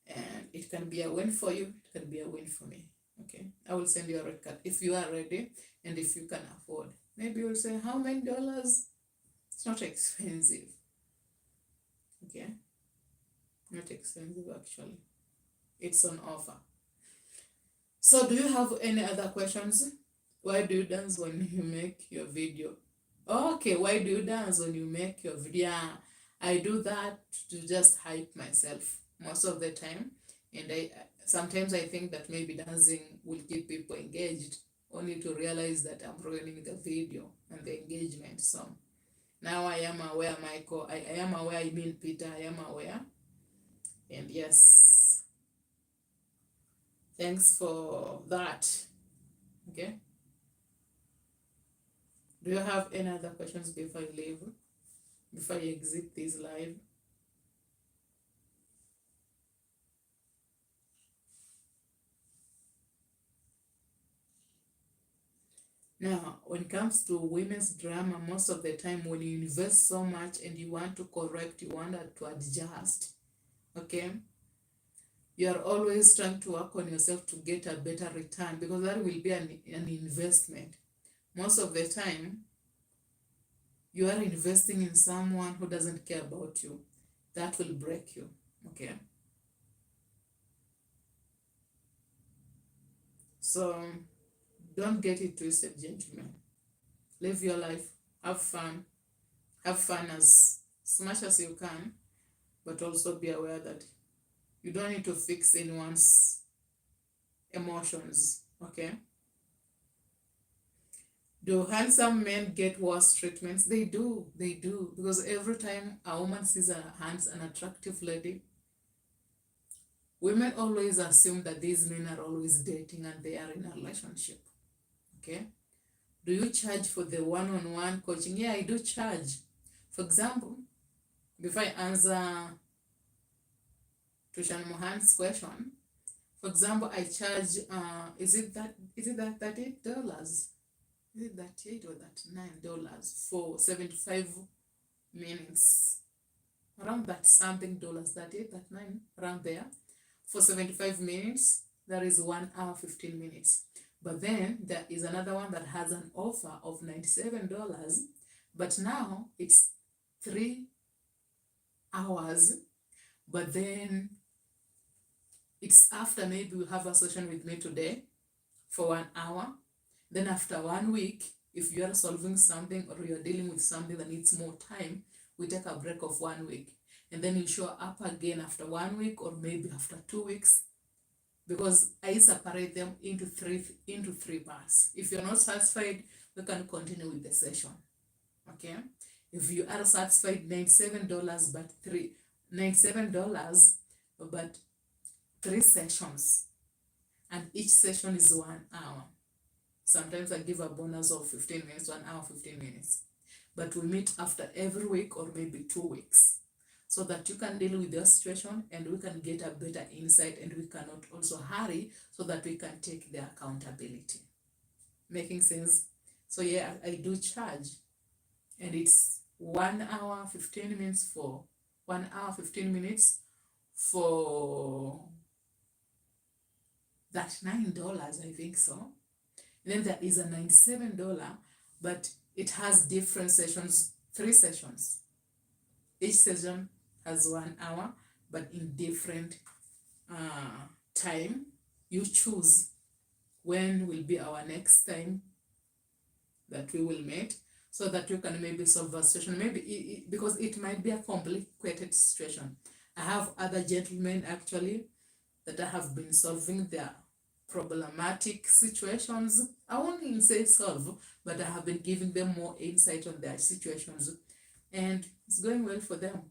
and it can be a win for you, it can be a win for me. Okay, I will send you a red card if you are ready and if you can afford. Maybe you'll say, how many dollars? It's not expensive. Okay, not expensive actually. It's on offer. So do you have any other questions? Why do you dance when you make your video? Okay, why do you dance when you make your video? I do that to just hype myself most of the time. And sometimes I think that maybe dancing will keep people engaged, only to realize that I'm ruining the video and the engagement. So now I am aware, Michael. I am aware, I mean Peter, I am aware. And yes, thanks for that. Okay. Do you have any other questions before I leave? Before I exit this live? Now, when it comes to women's drama, most of the time when you invest so much and you want to correct, you want to adjust, okay? You are always trying to work on yourself to get a better return, because that will be an investment. Most of the time, you are investing in someone who doesn't care about you. That will break you, okay? So don't get it twisted, gentlemen. Live your life, have fun as much as you can, but also be aware that you don't need to fix anyone's emotions, okay? Do handsome men get worse treatments? They do, because every time a woman sees an attractive lady, women always assume that these men are always dating and they are in a relationship, okay? Do you charge for the one-on-one coaching? Yeah, I do charge. For example, before I answer Tushan Mohan's question, for example, I charge, is it that $38? Is it that $8 or that $9 for 75 minutes? Around that something dollars, that 8, that 9, around there. For 75 minutes, that is 1 hour, 15 minutes. But then there is another one that has an offer of $97, but now it's 3 hours, but then it's after maybe you have a session with me today for 1 hour. Then after 1 week, if you are solving something or you're dealing with something that needs more time, we take a break of 1 week. And then you show up again after 1 week or maybe after 2 weeks, because I separate them into three parts. If you're not satisfied, we can continue with the session. Okay? If you are satisfied, $97, but $97, but 3 sessions, and each session is 1 hour. Sometimes I give a bonus of 15 minutes, 1 hour, 15 minutes. But we meet after every week or maybe 2 weeks, so that you can deal with your situation and we can get a better insight, and we cannot also hurry, so that we can take the accountability. Making sense? So yeah, I do charge, and it's 1 hour, 15 minutes for 1 hour, 15 minutes for $9, I think so. And then there is a $97, but it has different sessions, 3 sessions. Each session has 1 hour, but in different time. You choose when will be our next time that we will meet, so that you can maybe solve a situation, maybe because it might be a complicated situation. I have other gentlemen actually that I have been solving their problematic situations. I won't even say solve, but I have been giving them more insight on their situations, and it's going well for them.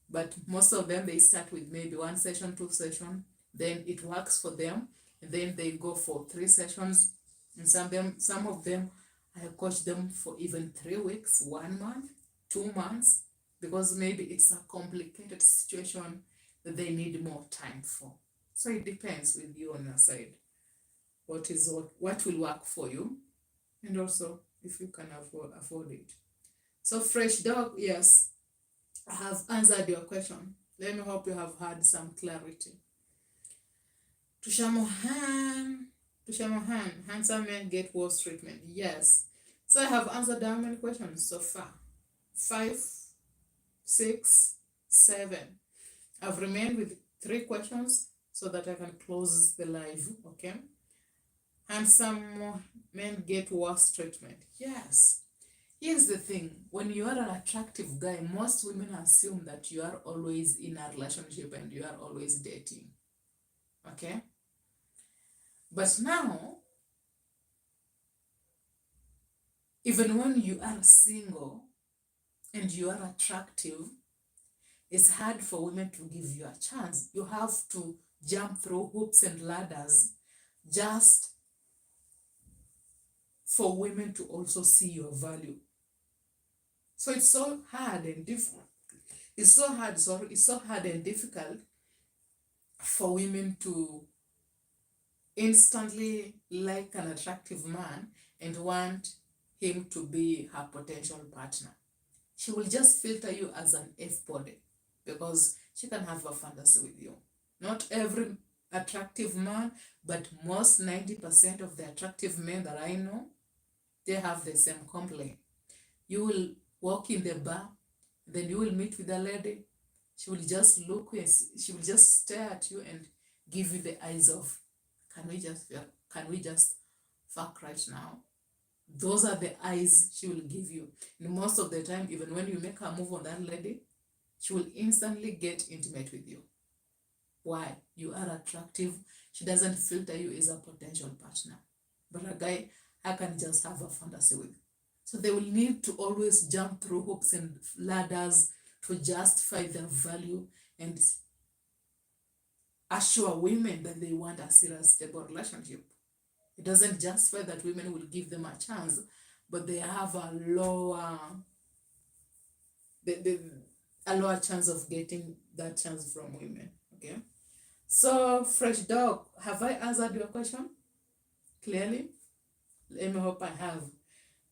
But most of them, they start with maybe 1 session, 2 session, then it works for them, and then they go for 3 sessions. And some of them, I coach them for even 3 weeks, 1 month, 2 months, because maybe it's a complicated situation that they need more time for. So it depends with you on your side. What will work for you, and also if you can afford it. So fresh dog, yes, I have answered your question. Let me hope you have had some clarity. Tushamohan, handsome men get worse treatment. Yes. So I have answered how many questions so far? 5, 6, 7. I've remained with 3 questions so that I can close the live, okay? Handsome men get worse treatment. Yes. Here's the thing, when you are an attractive guy, most women assume that you are always in a relationship and you are always dating. Okay? But now, even when you are single and you are attractive, it's hard for women to give you a chance. You have to jump through hoops and ladders just for women to also see your value. So it's so hard and difficult. It's so hard and difficult for women to instantly like an attractive man and want him to be her potential partner. She will just filter you as an F-body because she can have a fantasy with you. Not every attractive man, but most 90% of the attractive men that I know, they have the same complaint. You will walk in the bar, then you will meet with a lady. She will just she will just stare at you and give you the eyes of, can we just fuck right now? Those are the eyes she will give you. And most of the time, even when you make her move on that lady, she will instantly get intimate with you. Why? You are attractive. She doesn't filter you as a potential partner. But a guy, I can just have a fantasy with. So they will need to always jump through hoops and ladders to justify their value and assure women that they want a serious, stable relationship. It doesn't justify that women will give them a chance, but they have a lower chance of getting that chance from women. Okay. So, fresh dog, have I answered your question clearly? Let me hope I have.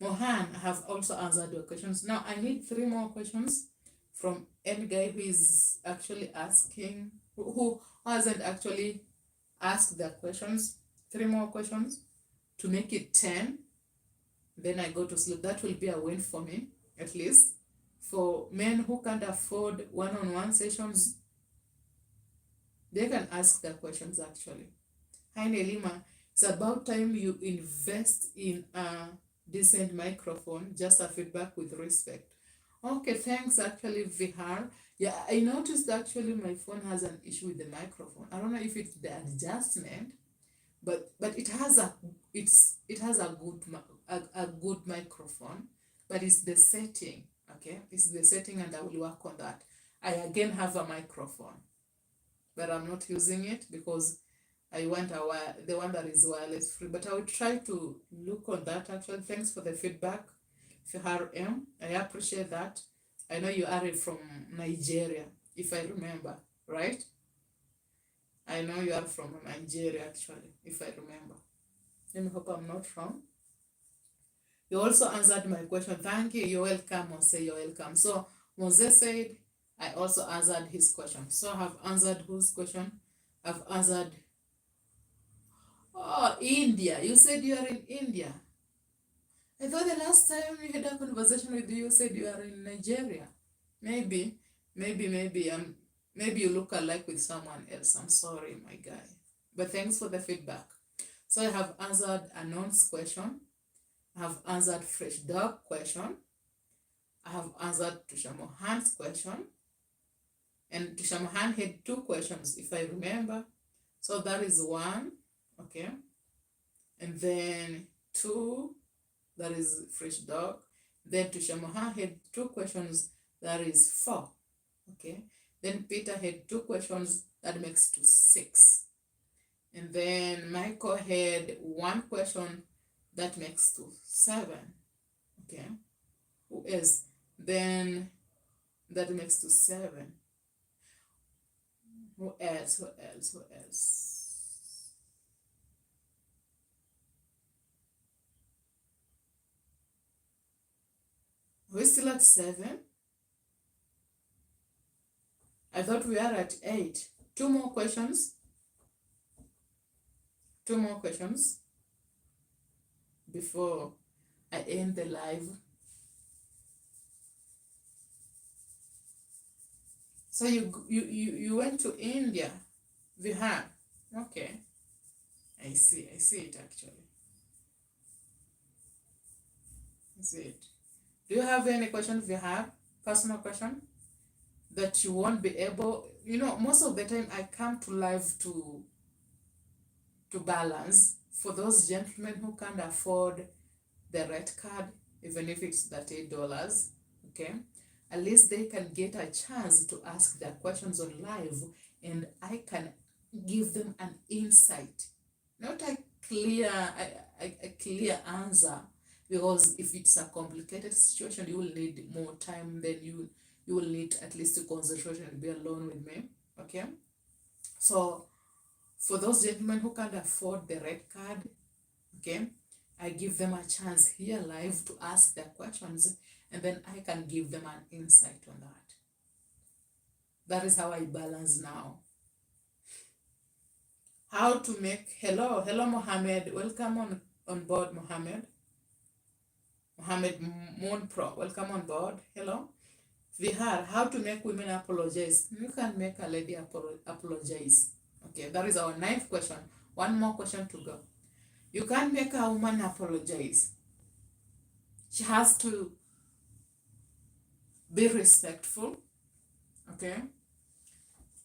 Mohan, I have also answered your questions. Now I need 3 more questions from any guy who is actually asking, who hasn't actually asked their questions. 3 more questions to make it 10. Then I go to sleep. That will be a win for me, at least. For men who can't afford one-on-one sessions, they can ask their questions actually. Hi Nelima, it's about time you invest in a decent microphone. Just a feedback with respect. Okay, thanks actually Vihar. Yeah, I noticed actually my phone has an issue with the microphone. I don't know if it's the adjustment, but it has a good microphone, but it's the setting. Okay, it's the setting, and I will work on that. I again have a microphone, but I'm not using it because I want the one that is wireless free. But I will try to look on that actually. Thanks for the feedback, Fihar M. I appreciate that. I know you are from Nigeria, if I remember, right? I know you are from Nigeria actually, if I remember. Let me hope I'm not wrong. You also answered my question. Thank you. You're welcome, Mose. You're welcome. So Mose said I also answered his question. So I have answered whose question? I've answered Oh, India. You said you are in India. I thought the last time we had a conversation with you, you said you are in Nigeria. Maybe, maybe you look alike with someone else. I'm sorry, my guy. But thanks for the feedback. So I have answered Anon's question. I have answered Fresh Dog question. I have answered Tusha Mohan's question. And Tusha Mohan had 2 questions, if I remember. So that is 1, okay. And then 2, that is Fresh Dog. Then Tusha Mohan had 2 questions, that is 4, okay. Then Peter had 2 questions, that makes to 6. And then Michael had 1 question, that makes to 7, okay. Who else? Then that makes to 7. Who else? Who else? Who else? We're still at 7. I thought we are at 8. 2 more questions. 2 more questions before I end the live. So you went to India, Vihar. Okay. I see it actually. I see it. Do you have any questions, Vihar? Personal question that you won't be able, most of the time I come to live to balance for those gentlemen who can't afford the red card, even if it's $30, okay? At least they can get a chance to ask their questions on live, and I can give them an insight, not a clear answer, because if it's a complicated situation, you will need more time. Then you will need at least to concentrate and be alone with me, okay? So for those gentlemen who can't afford the red card, okay, I give them a chance here live to ask their questions, and then I can give them an insight on that. That is how I balance now. How to make, hello Mohammed, welcome on board, Mohammed Moon Pro, welcome on board. Hello Vihar, how to make women apologize. You can make a lady apologize. Okay, that is our 9th question. 1 more question to go. You can't make a woman apologize. She has to be respectful, okay?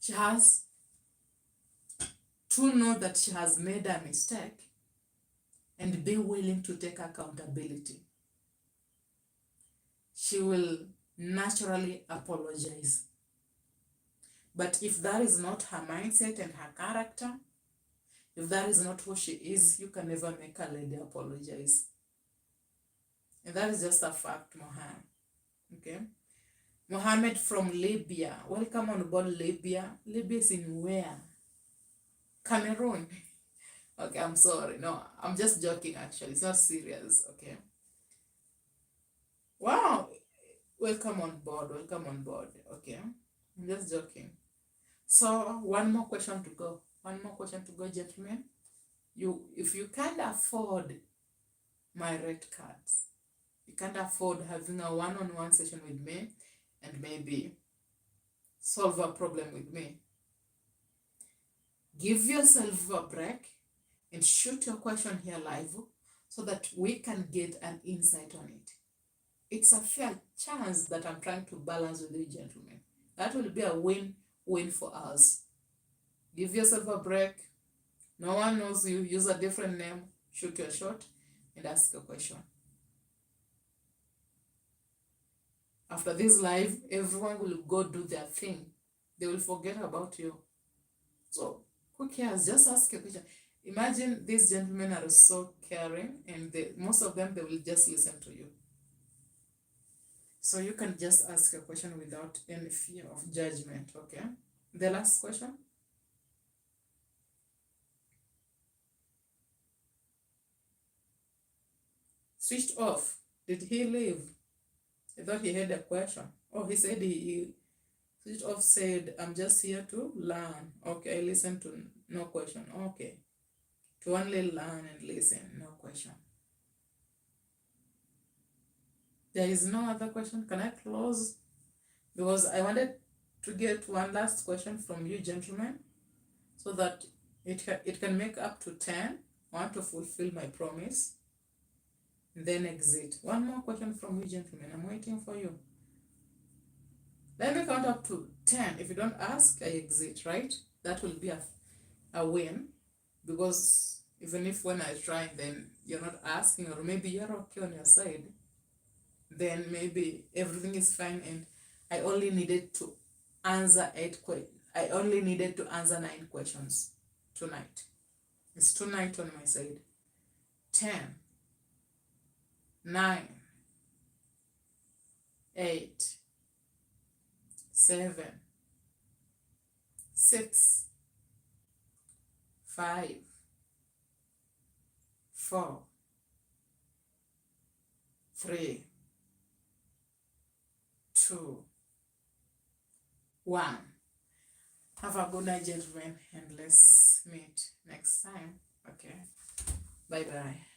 She has to know that she has made a mistake and be willing to take accountability. She will naturally apologize. But if that is not her mindset and her character, if that is not who she is, you can never make a lady apologize. And that is just a fact, Mohammed. Okay? Mohammed from Libya. Welcome on board, Libya. Libya is in where? Cameroon. Okay, I'm sorry. No, I'm just joking actually. It's not serious, okay? Wow. Welcome on board. Okay? I'm just joking. So, 1 more question to go. 1 more question to go, gentlemen. If you can't afford my red cards, you can't afford having a one-on-one session with me and maybe solve a problem with me, give yourself a break and shoot your question here live so that we can get an insight on it. It's a fair chance that I'm trying to balance with you, gentlemen. That will be a win-win for us. Give yourself a break. No one knows you. Use a different name. Shoot your shot and ask a question. After this live, everyone will go do their thing. They will forget about you. So, who cares? Just ask a question. Imagine these gentlemen are so caring, and most of them, they will just listen to you. So you can just ask a question without any fear of judgment, okay? The last question. Switched off. Did he leave? I thought he had a question. Oh, he said he switched off, said, I'm just here to learn. Okay, I listened to no question. Okay. to only learn and listen, no question. There is no other question. Can I close? Because I wanted to get one last question from you, gentlemen, so that it can make up to 10. I want to fulfill my promise. And then exit. One more question from you, gentlemen. I'm waiting for you. Let me count up to 10. If you don't ask, I exit, right? That will be a win. Because even if when I try, then you're not asking, or maybe you're okay on your side, then maybe everything is fine, and I only needed to answer 9 questions tonight. It's tonight on my side. 10, 9, 8, 7, 6, 5, 4, 3, 2, 1. Have a good night, gentlemen, and let's meet next time. Okay. Bye-bye.